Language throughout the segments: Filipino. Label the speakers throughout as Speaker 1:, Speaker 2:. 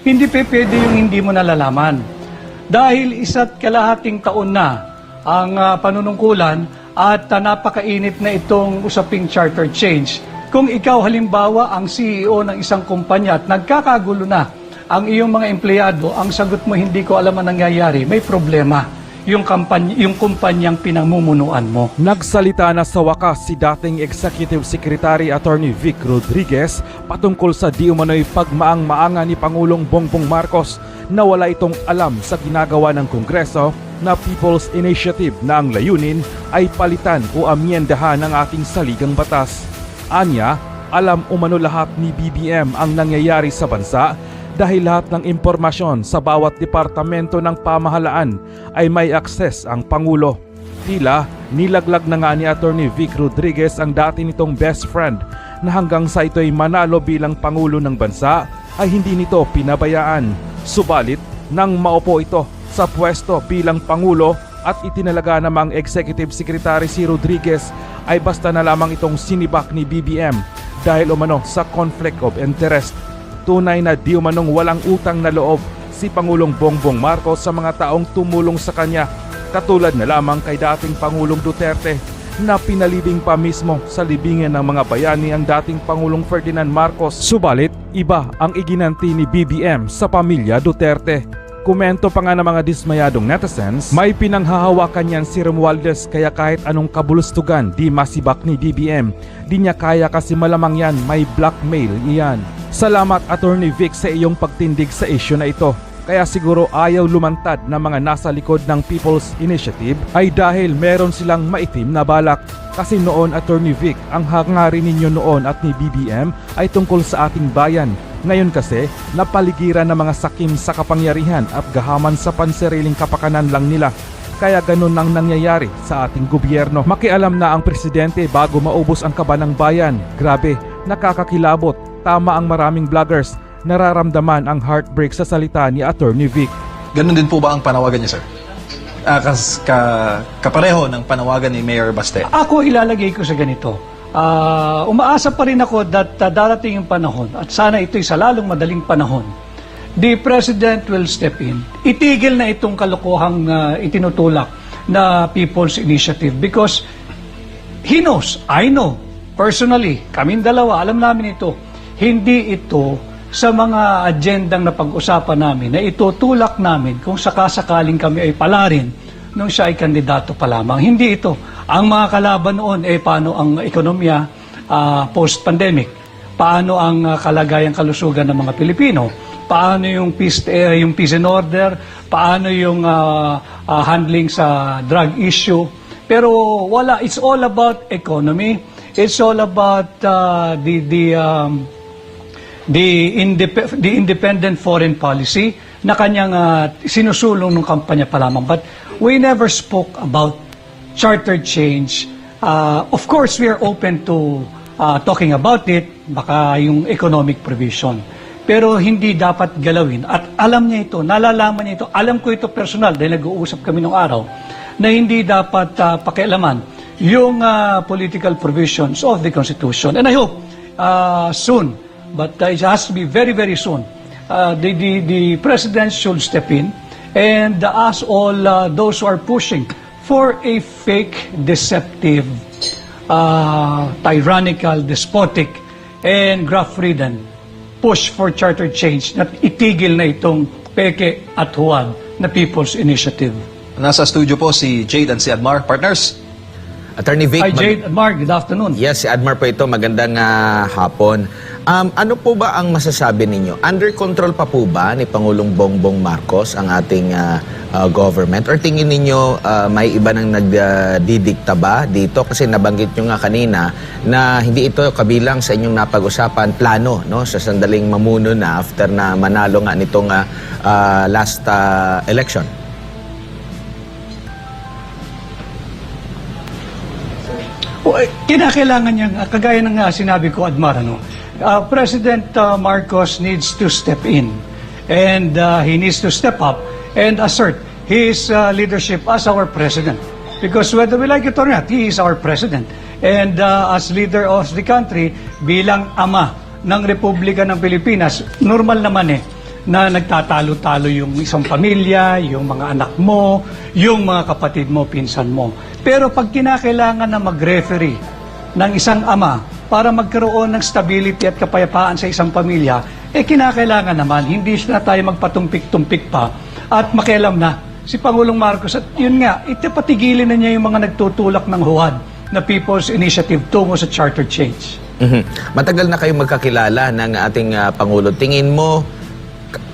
Speaker 1: hindi pwede yung hindi mo nalalaman. Dahil 1.5 taon na ang panunungkulan at napakainit na itong usaping charter change. Kung ikaw halimbawa ang CEO ng isang kumpanya at nagkakagulo na ang iyong mga empleyado, ang sagot mo hindi ko alam ang nangyayari, may problema yung kumpanyang pinamumunuan mo.
Speaker 2: Nagsalita na sa wakas si dating Executive Secretary Attorney Vic Rodriguez patungkol sa di umano'y pagmaang-maanga ni Pangulong Bongbong Marcos na wala itong alam sa ginagawa ng Kongreso na People's Initiative na ang layunin ay palitan o amyendahan ng ating saligang batas. Anya, alam umano lahat ni BBM ang nangyayari sa bansa dahil lahat ng impormasyon sa bawat departamento ng pamahalaan ay may akses ang Pangulo. Tila, nilaglag na nga ni Attorney Vic Rodriguez ang dati nitong best friend na hanggang sa ito'y manalo bilang Pangulo ng bansa ay hindi nito pinabayaan. Subalit, nang maupo ito sa pwesto bilang Pangulo at itinalaga namang Executive Secretary si Rodriguez ay basta na lamang itong sinibak ni BBM dahil umano sa conflict of interest. Tunay na di umanong walang utang na loob si Pangulong Bongbong Marcos sa mga taong tumulong sa kanya, katulad na lamang kay dating Pangulong Duterte na pinalibing pa mismo sa libingan ng mga bayani ang dating Pangulong Ferdinand Marcos. Subalit, iba ang iginanti ni BBM sa pamilya Duterte. Komento pa nga ng mga dismayadong netizens, may pinanghahawakan yan si Romualdez kaya kahit anong kabulustugan di masibak ni BBM. Di niya kaya kasi malamang yan may blackmail iyan. Salamat Attorney Vic sa iyong pagtindig sa issue na ito. Kaya siguro ayaw lumantad na mga nasa likod ng People's Initiative ay dahil meron silang maitim na balak. Kasi noon Attorney Vic, ang hangarin ninyo noon at ni BBM ay tungkol sa ating bayan. Ngayon kasi, napaligiran ng mga sakim sa kapangyarihan at gahaman sa pansariling kapakanan lang nila. Kaya ganun ang nangyayari sa ating gobyerno. Makialam na ang presidente bago maubos ang kaba ng bayan. Grabe, nakakakilabot. Tama ang maraming vloggers. Nararamdaman ang heartbreak sa salita ni Attorney Vic.
Speaker 3: Ganun din po ba ang panawagan niya, sir? Kapareho ng panawagan ni Mayor Baste?
Speaker 1: Ako ilalagay ko sa ganito. Umaasa pa rin ako that darating yung panahon at sana ito'y sa lalong madaling panahon. The President will step in. Itigil na itong kalokohang itinutulak na People's Initiative because he knows, I know, personally, kaming dalawa, alam namin ito, hindi ito sa mga agendang na pag-usapan namin na itutulak namin kung sakasakaling kami ay palarin nung siya ay kandidato pa lamang. Hindi ito. Ang mga kalaban noon, paano ang ekonomiya post-pandemic? Paano ang kalagayang kalusugan ng mga Pilipino? Paano yung peace and order? Paano yung handling sa drug issue? Pero wala, it's all about economy. It's all about the independent foreign policy na kanyang sinusulong ng kampanya pa lamang. But we never spoke about charter change. Of course, we are open to talking about it, baka yung economic provision. Pero hindi dapat galawin. At alam niya ito, nalalaman niya ito, alam ko ito personal dahil nag-uusap kami nung araw, na hindi dapat pakialaman yung political provisions of the Constitution. And I hope soon, but it has to be very, very soon, the President should step in and ask all those who are pushing for a fake, deceptive, tyrannical, despotic, and graft-ridden push for charter change na itigil na itong peke at huwad na People's Initiative.
Speaker 3: Nasa studio po si Jade and si Admar. Partners?
Speaker 4: Attorney Vic.
Speaker 1: Hi Jade, Admar, good afternoon.
Speaker 4: Yes, si Admar po ito. Magandang hapon. Ano po ba ang masasabi ninyo? Under control pa po ba ni Pangulong Bongbong Marcos ang ating government? Or tingin ninyo may iba nang nagdidikta ba dito? Kasi nabanggit nyo nga kanina na hindi ito kabilang sa inyong napag-usapan plano, no? Sa sandaling mamuno na after na manalo nga nitong last election.
Speaker 1: Kinakailangan niya, kagaya ng sinabi ko, Admar, President Marcos needs to step in and he needs to step up and assert his leadership as our president. Because whether we like it or not, he is our president. And as leader of the country, bilang ama ng Republika ng Pilipinas, normal naman na nagtatalo-talo yung isang pamilya, yung mga anak mo, yung mga kapatid mo, pinsan mo. Pero pag kinakailangan na mag-referee ng isang ama para magkaroon ng stability at kapayapaan sa isang pamilya, kinakailangan naman, hindi na tayo magpatumpik-tumpik pa at makialam na si Pangulong Marcos. At yun nga, patigilin na niya yung mga nagtutulak ng HUAD na People's Initiative tungo sa charter change.
Speaker 4: Matagal na kayong magkakilala ng ating Pangulo. Tingin mo,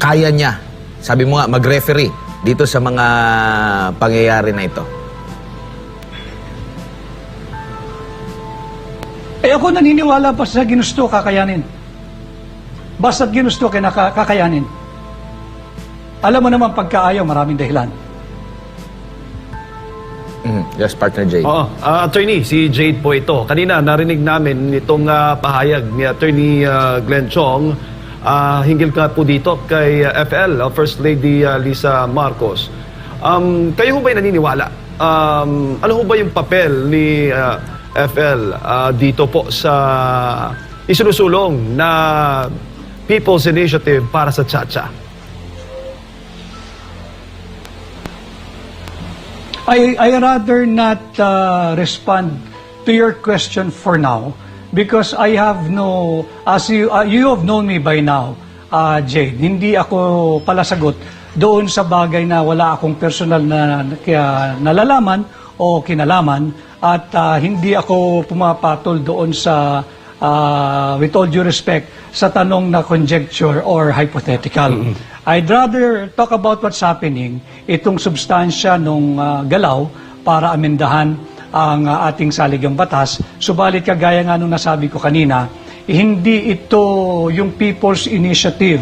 Speaker 4: kaya niya, sabi mo nga, mag-referee dito sa mga pangyayari na ito?
Speaker 1: Ako naniniwala pa sa ginusto, kakayanin. Basta't ginusto, kakayanin. Alam mo naman, pagkaayaw, maraming dahilan.
Speaker 4: Yes, partner Jade.
Speaker 5: Oo. Attorney, si Jade po ito. Kanina narinig namin itong pahayag ni Attorney Glenn Chong hinggil ka po dito kay FL, First Lady Lisa Marcos. Kayo ho ba'y naniniwala? Ano ho ba yung papel ni FL dito po sa isinusulong na People's Initiative para sa Chacha?
Speaker 1: I rather not respond to your question for now because I have no, as you have known me by now, Jade, hindi ako palasagot doon sa bagay na wala akong personal na nalalaman o kinalaman at hindi ako pumapatol doon sa, with all due respect, sa tanong na conjecture or hypothetical. I'd rather talk about what's happening, itong substansya nung galaw para amendahan ang ating saligang batas. Subalit kagaya nga nung nasabi ko kanina, hindi ito yung People's Initiative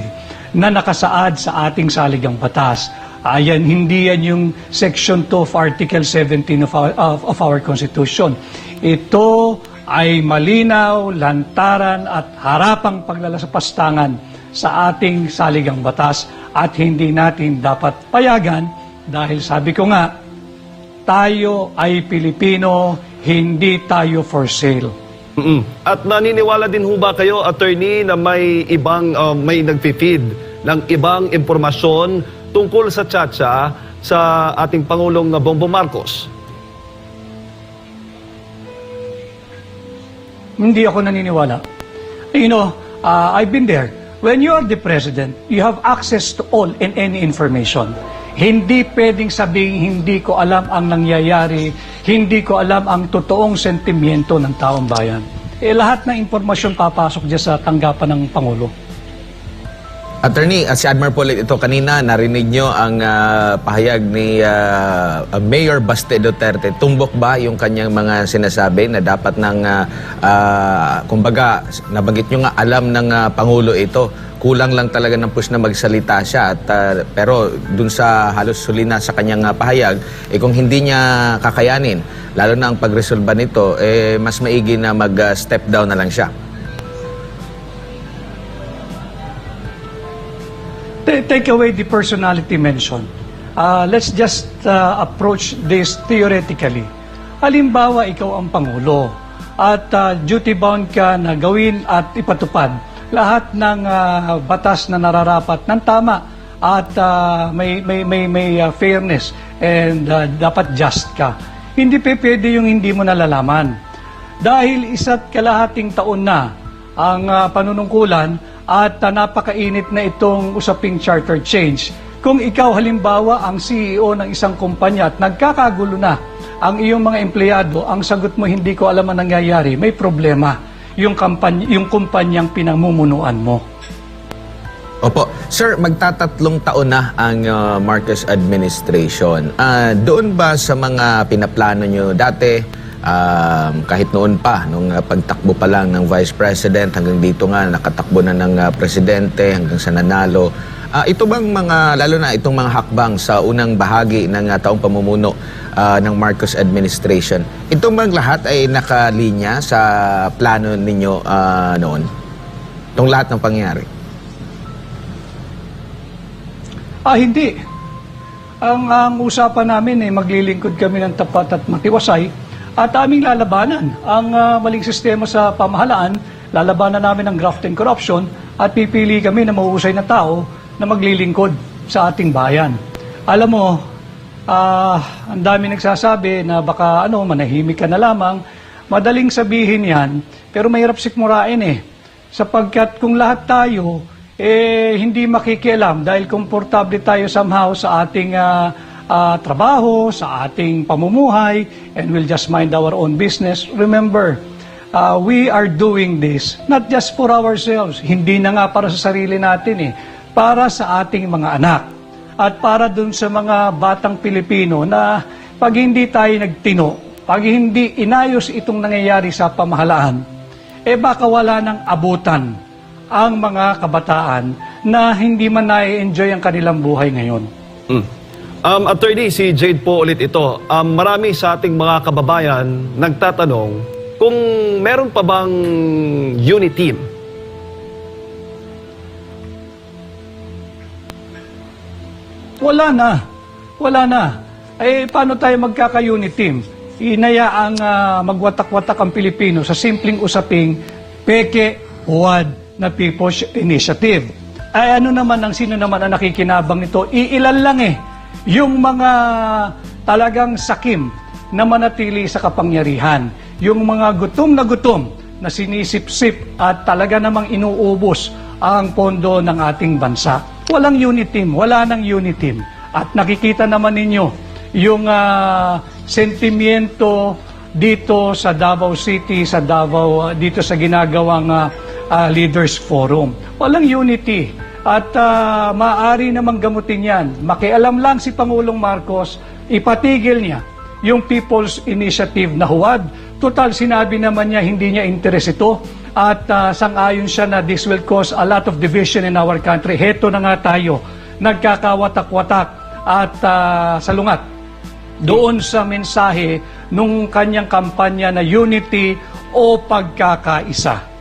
Speaker 1: na nakasaad sa ating saligang batas. Ayan, hindi yan yung Section 2 of Article 17 of our Constitution. Ito ay malinaw, lantaran at harapang paglalasapastangan sa ating saligang batas at hindi natin dapat payagan dahil sabi ko nga, tayo ay Pilipino, hindi tayo for sale.
Speaker 5: At naniniwala din ho ba kayo, attorney, na may ibang may nagpi-feed ng ibang impormasyon tungkol sa Chacha sa ating Pangulong Bongbong Marcos?
Speaker 1: Hindi ako naniniwala. You know, I've been there. When you are the president, you have access to all and any information. Hindi pwedeng sabihin, hindi ko alam ang nangyayari, hindi ko alam ang totoong sentimiento ng taong bayan. Lahat ng impormasyon papasok dyan sa tanggapan ng Pangulo.
Speaker 4: Attorney, si Admiral Paul, ito kanina narinig nyo ang pahayag ni Mayor Baste Duterte. Tumbok ba yung kanyang mga sinasabi na dapat ng, kumbaga, nabanggit nyo nga alam ng Pangulo ito. Kulang lang talaga ng push na magsalita siya. At, pero dun sa halos huli na sa kanyang pahayag, kung hindi niya kakayanin, lalo na ang pagresolba nito, mas maigi na mag-step down na lang siya.
Speaker 1: Take away the personality mention. Let's just approach this theoretically. Halimbawa, ikaw ang Pangulo at duty-bound ka na gawin at ipatupad lahat ng batas na nararapat ng tama at may fairness and dapat just ka. Hindi pwede yung hindi mo nalalaman. Dahil 1.5 taon na ang panunungkulan at napakainit na itong usaping charter change. Kung ikaw halimbawa ang CEO ng isang kumpanya at nagkakagulo na ang iyong mga empleyado, ang sagot mo hindi ko alam ang nangyayari, may problema yung kumpanyang pinamumunuan mo.
Speaker 4: Opo. Sir, magtatatlong taon na ang Marcos administration. Doon ba sa mga pinaplano nyo dati, kahit noon pa, nung pagtakbo pa lang ng Vice President, hanggang dito nga, nakatakbo na ng Presidente, hanggang sa nanalo, ito bang mga, lalo na itong mga hakbang sa unang bahagi ng taong pamumuno ng Marcos administration, ito bang lahat ay nakalinya sa plano ninyo noon? Itong lahat ng pangyayari?
Speaker 1: Hindi. Ang usapan namin maglilingkod kami ng tapat at matiwasay at aming lalabanan ang maling sistema sa pamahalaan, lalabanan namin ang graft and corruption at pipili kami ng mahuhusay na tao na maglilingkod sa ating bayan. Alam mo, ang dami nagsasabi na baka manahimik ka na lamang. Madaling sabihin yan, pero mahirap sikmurain sapagkat kung lahat tayo hindi makikialam dahil komportable tayo somehow sa ating trabaho, sa ating pamumuhay, and we'll just mind our own business. Remember, we are doing this not just for ourselves, hindi na nga para sa sarili natin para sa ating mga anak at para dun sa mga batang Pilipino na pag hindi tayo nagtino, pag hindi inayos itong nangyayari sa pamahalaan, baka wala nang abutan ang mga kabataan na hindi man na-enjoy ang kanilang buhay ngayon.
Speaker 5: Attorney, si Jade po ulit ito. Marami sa ating mga kababayan nagtatanong kung meron pa bang unit team.
Speaker 1: Wala na. Paano tayo magkaka-unit team? Inayaang magwatak-watak ang Pilipino sa simpleng usaping peke, huwad na People's Initiative. Sino naman ang nakikinabang nito? Iilan lang yung mga talagang sakim na manatili sa kapangyarihan. Yung mga gutom na sinisip-sip at talaga namang inuubos ang pondo ng ating bansa. Walang unit team, wala nang unit team. At nakikita naman ninyo yung sentimiento dito sa Davao City, dito sa ginagawang Leaders Forum. Walang unity. At maaari namang gamutin yan. Makialam lang si Pangulong Marcos, ipatigil niya yung People's Initiative na huwad. Total, sinabi naman niya hindi niya interes ito at sang-ayon siya na this will cause a lot of division in our country. Heto na nga tayo, nagkakawatak-watak at salungat doon sa mensahe nung kanyang kampanya na unity o pagkakaisa.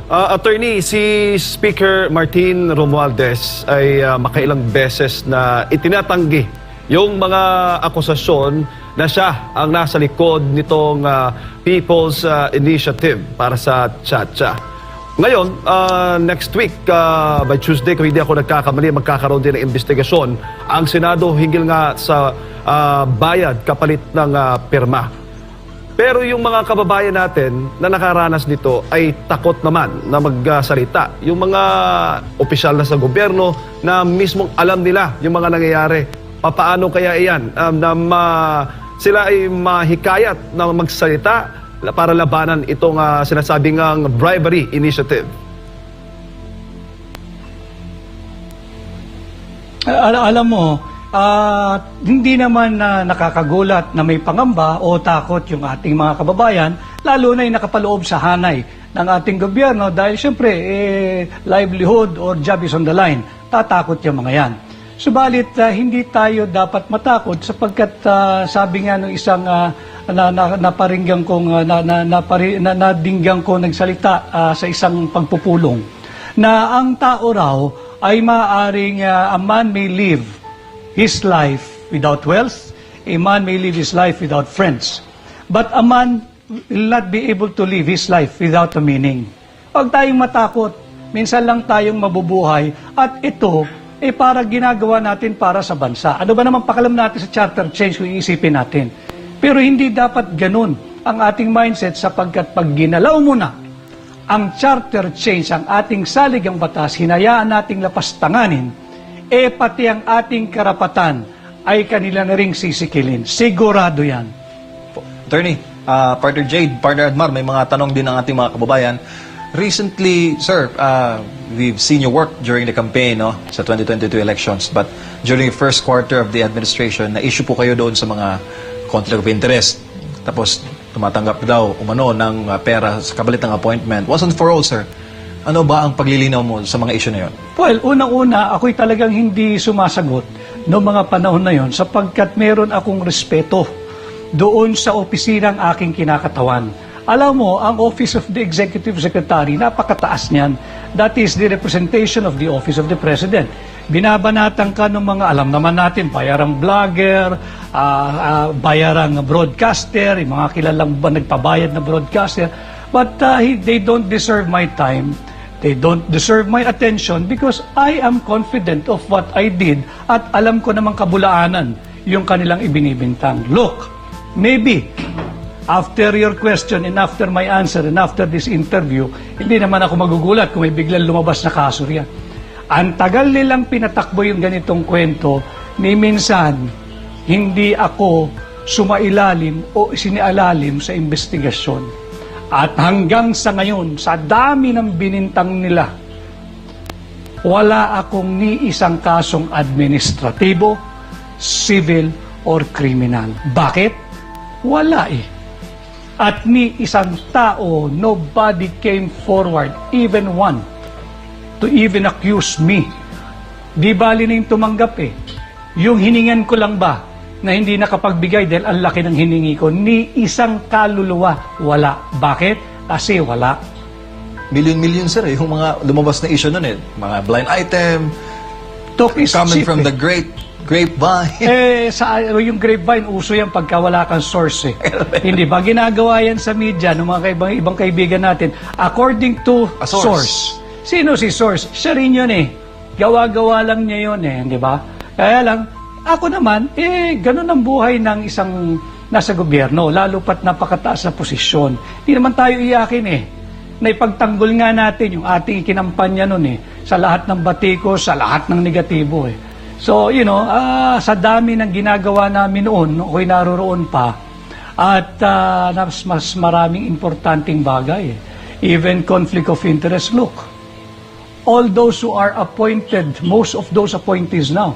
Speaker 5: Attorney, si Speaker Martin Romualdez ay makailang beses na itinatanggi yung mga akusasyon na siya ang nasa likod nitong People's Initiative para sa Chacha. Ngayon, next week, by Tuesday, kung hindi ako nagkakamali, magkakaroon din ng investigasyon ang Senado hinggil nga sa bayad kapalit ng pirma. Pero yung mga kababayan natin na nakaranas nito ay takot naman na magsalita. Yung mga opisyal na sa gobyerno na mismong alam nila yung mga nangyayari. Paano kaya iyan sila ay mahikayat na magsalita para labanan itong sinasabing bribery initiative?
Speaker 1: Alam mo, hindi naman nakakagulat na may pangamba o takot yung ating mga kababayan, lalo na yung nakapaloob sa hanay ng ating gobyerno dahil siyempre livelihood or job is on the line. Tatakot yung mga yan. Subalit hindi tayo dapat matakot sapagkat sabi nga ng isang naparinggan kong nadinggan ko nagsalita sa isang pagpupulong na ang tao raw ay maaaring a man may live his life without wealth, a man may live his life without friends, but a man will not be able to live his life without a meaning. Huwag tayong matakot, minsan lang tayong mabubuhay at ito para ginagawa natin para sa bansa. Ano ba naman pakalam natin sa charter change kung iisipin natin? Pero hindi dapat ganun ang ating mindset sapagkat pag ginalaw mo na ang charter change, ang ating saligang batas, hinayaan nating lapastanganin, pati ang ating karapatan ay kanila na ring sisikilin. Sigurado yan.
Speaker 3: Attorney, Partner Jade, Partner Admar, may mga tanong din ng ating mga kababayan. Recently, sir, we've seen you work during the campaign sa 2022 elections, but during the first quarter of the administration, na-issue po kayo doon sa mga conflict of interest. Tapos, tumatanggap daw umano ng pera sa kapalit ng appointment. Wasn't for all, sir. Ano ba ang paglilinaw mo sa mga issue na yun?
Speaker 1: Well, unang-una, ako'y talagang hindi sumasagot noong mga panahon na yon sapagkat meron akong respeto doon sa opisinang aking kinakatawan. Alam mo, ang Office of the Executive Secretary, napakataas niyan. That is the representation of the Office of the President. Binabanatan ka ng mga, alam naman natin, bayarang vlogger, bayarang broadcaster, yung mga kilalang nagpabayad na broadcaster. But they don't deserve my time They don't deserve my attention because I am confident of what I did at alam ko namang kabulaanan yung kanilang ibinibintang. Look, maybe after your question and after my answer and after this interview, hindi naman ako magugulat kung may biglang lumabas na kaso riyan. Ang tagal nilang pinatakbo yung ganitong kwento, ni minsan hindi ako sumailalim o sinialalim sa investigasyon. At hanggang sa ngayon, sa dami ng binintang nila, wala akong ni isang kasong administratibo, civil, or criminal. Bakit? Wala eh. At ni isang tao, nobody came forward, even one, to even accuse me. Di bali na yung tumanggap eh. Yung hiningan ko lang ba na hindi nakapagbigay dahil ang laki ng hiningi ko, ni isang kaluluwa, wala. Bakit? Kasi wala.
Speaker 3: Million sir, yung mga lumabas na issue nun mga blind item,
Speaker 1: Talk is
Speaker 3: coming
Speaker 1: cheap
Speaker 3: from
Speaker 1: eh.
Speaker 3: the grapevine.
Speaker 1: Yung grapevine, uso yan pagka wala kang source eh. Hindi ba? Ginagawa yan sa media ng mga ibang kaibigan natin. According to
Speaker 3: A source.
Speaker 1: Sino si source? Siya rin yun eh. Gawa-gawa lang niya yun eh. Di ba? Kaya lang, ako naman, ganun ang buhay ng isang nasa gobyerno, lalo pat napakataas na posisyon. Hindi naman tayo iyakin eh. Naipagtanggol nga natin yung ating ikinampanya nun eh, sa lahat ng batikos, sa lahat ng negatibo eh. So, sa dami ng ginagawa namin noon, ako'y naroroon pa, at mas maraming importanteng bagay eh. Even conflict of interest, look. All those who are appointed, most of those appointees now,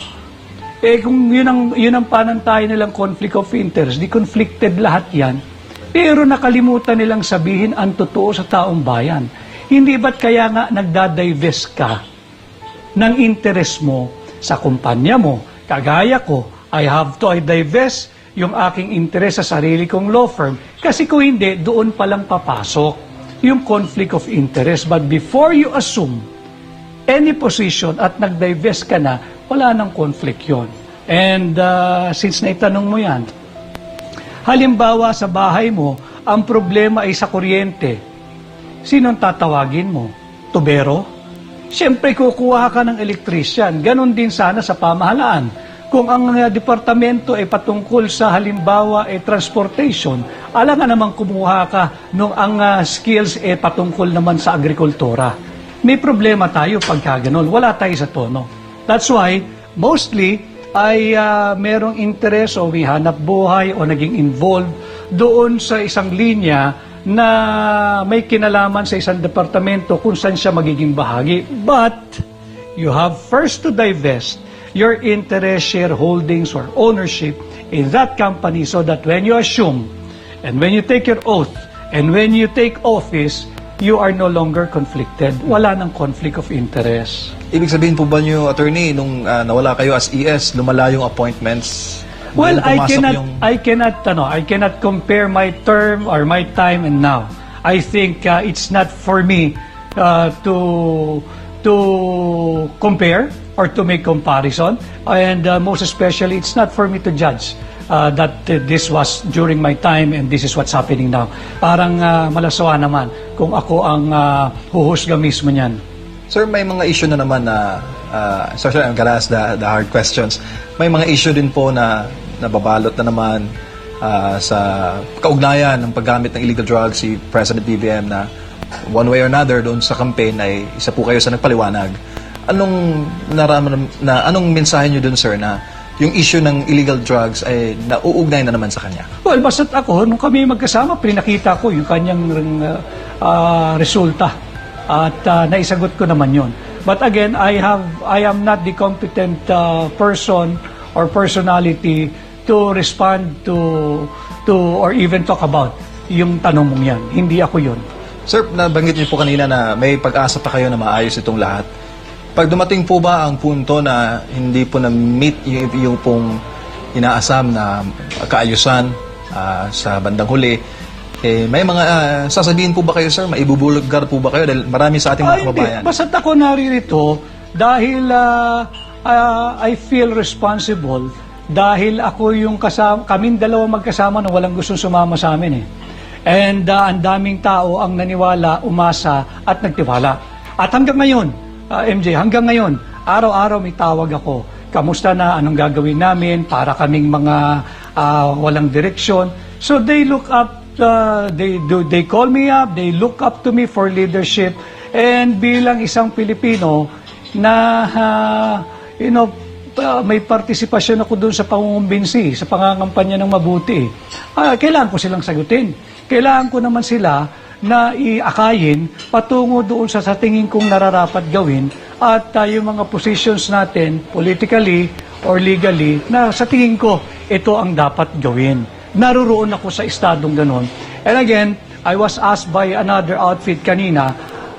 Speaker 1: kung yun ang panantayan nilang conflict of interest, di conflicted lahat yan, pero nakalimutan nilang sabihin ang totoo sa taong bayan. Hindi ba't kaya nga nagdadivest ka ng interest mo sa kumpanya mo? Kagaya ko, I have to divest yung aking interest sa sarili kong law firm, kasi kung hindi, doon palang papasok yung conflict of interest. But before you assume any position at nag-divest ka na, wala nang conflict yon. And since naitanong mo yan, halimbawa sa bahay mo, ang problema ay sa kuryente. Sinong tatawagin mo? Tubero? Siyempre kukuha ka ng electrician. Ganon din sana sa pamahalaan. Kung ang departamento ay patungkol sa halimbawa ay transportation, alam nga naman kumuha ka nung ang skills ay patungkol naman sa agrikultura. May problema tayo pagka ganon. Wala tayo sa tono. That's why, mostly, ay merong interest o may hanap buhay o naging involved doon sa isang linya na may kinalaman sa isang departamento kung saan siya magiging bahagi. But, you have first to divest your interest, shareholdings, or ownership in that company so that when you assume, and when you take your oath, and when you take office, you are no longer conflicted. Wala ng conflict of interest.
Speaker 3: Ibig sabihin po ba niyo, attorney, nung nawala kayo as ES, lumala yung appointments?
Speaker 1: Well,
Speaker 3: Doon
Speaker 1: I
Speaker 3: pumasok
Speaker 1: cannot compare my term or my time and now. I think it's not for me to compare or to make comparison, and most especially, it's not for me to judge that this was during my time and this is what's happening now. Parang malasawa naman kung ako ang huhusga mismo niyan.
Speaker 3: Sir, may mga issue na naman na, sorry, I'm gonna ask the hard questions. May mga issue din po na nababalot na naman sa kaugnayan ng paggamit ng illegal drugs si President BBM na one way or another doon sa campaign ay isa po kayo sa nagpaliwanag. Anong mensahe niyo doon, sir, na yung issue ng illegal drugs ay nauugnay na naman sa kanya?
Speaker 1: Well, basta't ako, nung kami magkasama, pinakita ko yung kanyang resulta. At naisagot ko naman yon. But again, I am not the competent person or personality to respond to or even talk about yung tanong mong yan. Hindi ako yon.
Speaker 3: Sir, nabanggit niyo po kanina na may pag-asa pa kayo na maayos itong lahat. Pag dumating po ba ang punto na hindi po na-meet yung pong inaasam na kaayusan sa bandang huli, may mga sasabihin po ba kayo, sir? Maibubulgar po ba kayo? Dahil marami sa ating mga kababayan.
Speaker 1: Hindi. Basta't ako naririto dahil I feel responsible dahil ako yung kaming dalawa magkasama na walang gustong sumama sa amin eh. And ang daming tao ang naniwala, umasa at nagtiwala. At hanggang ngayon, MJ, hanggang ngayon, araw-araw may tawag ako. Kamusta na? Anong gagawin namin? Para kaming mga walang direksyon. So they look up, they call me up, they look up to me for leadership. And bilang isang Pilipino na, may partisipasyon ako doon sa pangungumbinsi, sa pangangampanya ng mabuti. Kailangan ko silang sagutin. Kailangan ko naman sila na iakayin patungo doon sa tingin kong nararapat gawin at yung mga positions natin politically or legally na sa tingin ko ito ang dapat gawin. Naruroon ako sa estadong ganon. And again, I was asked by another outfit kanina,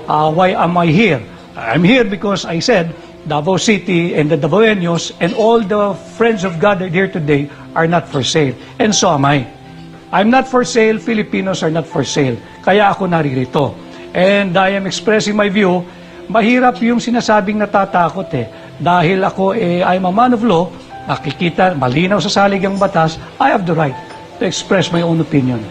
Speaker 1: why am I here? I'm here because I said Davao City and the Davaoenos and all the friends of God here today are not for sale. And so am I. I'm not for sale, Filipinos are not for sale. Kaya ako naririto. And I am expressing my view, mahirap yung sinasabing natatakot Dahil ako, I'm a man of law, nakikita, malinaw sa saligang batas, I have the right to express my own opinion.